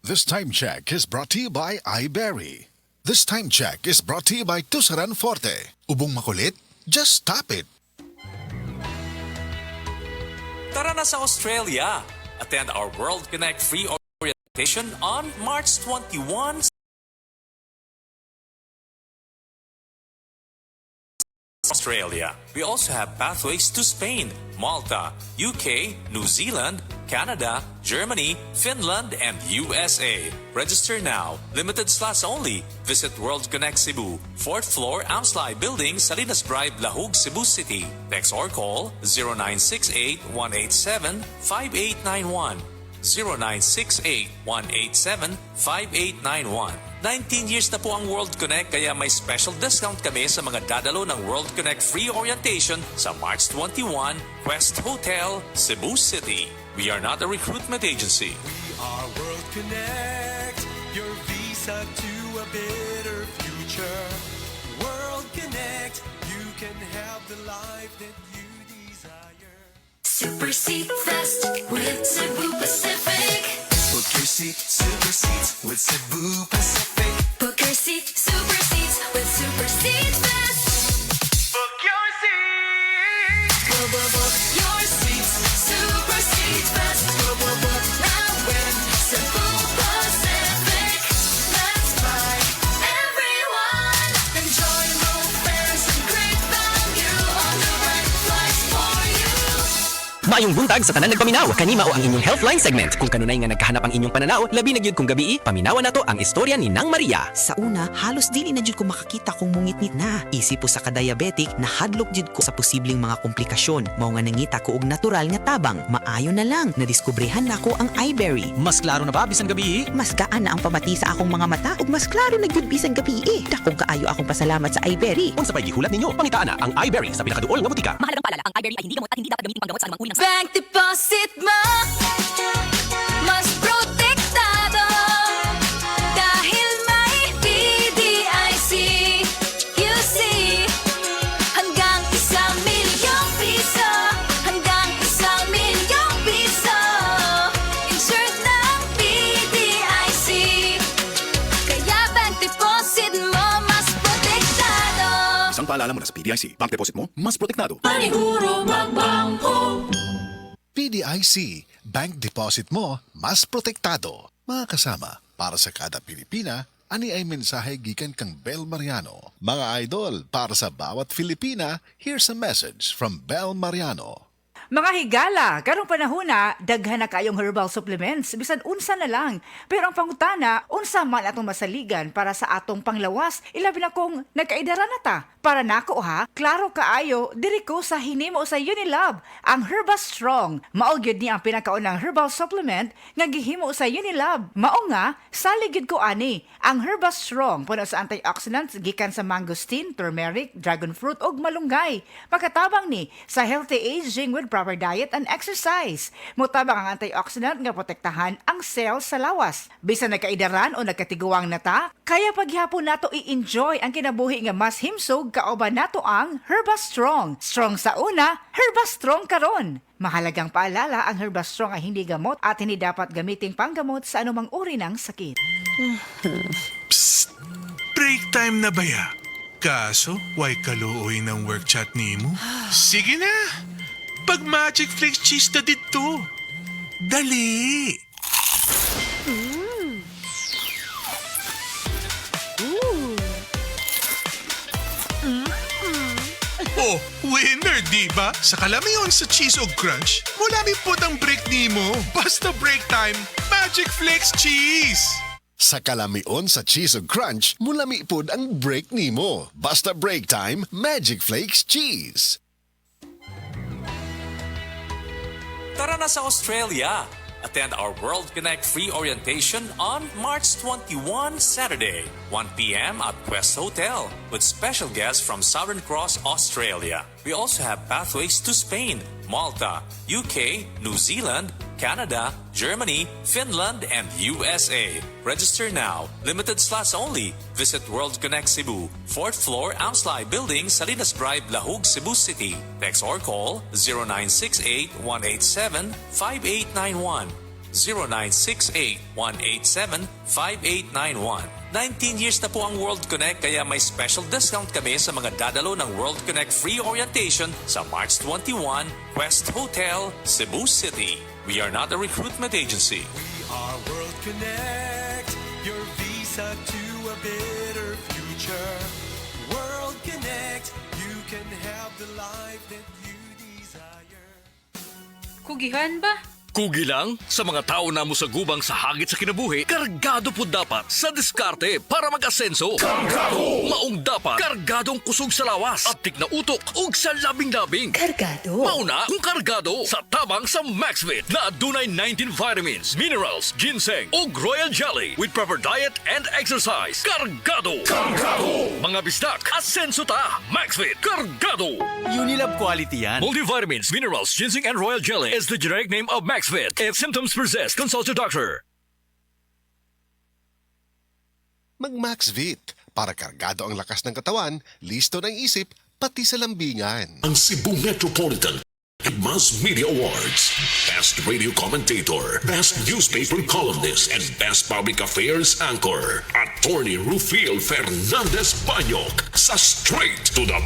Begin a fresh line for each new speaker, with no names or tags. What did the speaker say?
This time check is brought to you by iBerry. This time check is brought to you by Tusaran Forte. Ubong makulit? Just tap it.
Tara na sa Australia. Attend our World Connect free orientation on March 21. Australia. We also have pathways to Spain, Malta, UK, New Zealand, Canada, Germany, Finland, and USA. Register now. Limited slots only. Visit World Connect Cebu, 4th floor, Amslai Building, Salinas Drive, Lahug, Cebu City. Text or call 0968-187-5891. 0968-187-5891. 19 years na po ang World Connect kaya may special discount kami sa mga dadalo ng World Connect free orientation sa March 21, Quest Hotel, Cebu City. We are not a recruitment agency.
We are World Connect, your visa to a better future. World Connect, you can have the life that you desire.
Super Seat Fest with Cebu Pacific.
Book your seat, Super Seats with Cebu Pacific.
Book your seat, Super Seats with Super Seat Fest.
Book your seat.
Book your seats, Super Seat Fest. Book now with Cebu Pacific. Let's fly, everyone. Enjoy low fares and great value on the right flights for you.
Maayong buntag sa tanan nagpaminaw. Kanima o ang inyong Healthline segment. Kung kanunay nga nagkahanap ang inyong pananaw, labi na gyud kung gabi, paminawan nato ang istorya ni Nang Maria.
Sa una, halos dili na jud ko makakita kung mungit-ngit na. Isip po sa ka-diabetic, nahadlok jud ko sa posibleng mga komplikasyon. Mao nga nangita ko og natural nga tabang. Maayo na lang, nadiskubrehan nako ang iBerry.
Mas klaro na ba bisan gabi?
Mas gaan na ang pamati sa akong mga mata ug mas klaro na gyud bisan gabi. Dakong kaayo akong pasalamat sa iBerry.
Unsa pay gihulat ninyo? Pangitaan na ang iBerry sa pinakaduol nga butika.
Mahalagang paalala, ang iBerry ay hindi gamot at hindi dapat gamitin panggamot sa anumang uri ng
Bank deposit mo mas protektado dahil may PDIC. You see, hanggang 1,000,000 piso, hanggang 1,000,000 piso, insured ng PDIC. Kaya bank deposit mo mas protektado.
Isang paalala muna sa PDIC. Bank deposit mo, mas protektado.
Paniguro magbangko.
PDIC, bank deposit mo, mas protektado. Mga kasama, para sa kada Pilipina, ani ay mensahe gikan kang Bel Mariano. Mga idol, para sa bawat Filipina, here's a message from Bel Mariano.
Mga higala, karong panahona, daghan na kayong herbal supplements, bisan unsa na lang. Pero ang pangutana, unsa man atong masaligan para sa atong panglawas, ilabi na kung nagkaidara na ta. Para nako ha, klaro kaayo, diri ko sa hinimo sa Unilab, ang Herba Strong. Mao gyud ni ang pinakaunang herbal supplement nga gihimo sa Unilab. Mao nga, saligid ko ani, ang Herba Strong puno sa antioxidants gikan sa mangosteen, turmeric, dragon fruit ug malunggay. Pagkatabang ni sa healthy aging with proper diet and exercise. Mutabang ang antioxidant nga protektahan ang cells sa lawas. Bisan nagkaidaran o nagkatiguang nata, kaya paghihapon nato i-enjoy ang kinabuhi nga mas himsog kauban nato ang Herba Strong. Strong sa una, Herba Strong karon. Mahalagang paalala, ang Herba Strong ay hindi gamot at hindi dapat gamiting panggamot sa anumang uri ng sakit.
Psst! Break time na ba ya? Kaso, why kaluoy ng work chat ni mo? Sige na! Pag Magic Flakes cheese na dito. Dali! Oh, winner, diba? Sa kalamiyon sa cheese o crunch, mulami po ang break ni mo. Basta break time, Magic Flakes cheese!
Sa kalamion sa cheese ug crunch, mulami pod ang break nimo. Basta break time, Magic Flakes cheese.
Tara na sa Australia. Attend our World Connect free orientation on March 21, Saturday, 1 p.m. at Quest Hotel with special guests from Southern Cross, Australia. We also have pathways to Spain, Malta, UK, New Zealand, Canada, Germany, Finland, and USA. Register now. Limited slots only. Visit World Connect Cebu, 4th floor, Amslai Building, Salinas Drive, Lahug, Cebu City. Text or call 0968-187-5891. 0968-187-5891. 19 years na po ang World Connect kaya may special discount kami sa mga dadalo ng World Connect Free Orientation sa March 21, Quest Hotel, Cebu City. We are not a recruitment agency.
We are World Connect, your visa to a better future. World Connect, you can have the life that you desire.
Kugihan ba?
Kugi lang sa mga tao na mo sa gubang sa hagit sa kinabuhi, kargado po dapat sa diskarte para mag-asenso. Kargado! Maong dapat kargadong kusog sa lawas at tignautok ug sa labing-labing.
Kargado?
Mauna kung kargado sa tabang sa MaxVit na adunay 19 vitamins, minerals, ginseng ug royal jelly with proper diet and exercise. Kargado! Kargado! Mga bisdak, asenso ta! MaxVit, kargado!
Unilab quality yan.
Multivitamins, minerals, ginseng and royal jelly is the generic name of MaxVit. If symptoms persist, consult your doctor.
Mag-MaxVit para kargado ang lakas ng katawan, listo ng isip, pati sa lambingan.
Ang Cebu Metropolitan Mass Media Awards. Best Radio Commentator, Best Newspaper Columnist, and Best Public Affairs Anchor. Attorney Rufiel Fernandez Banyok sa Straight to the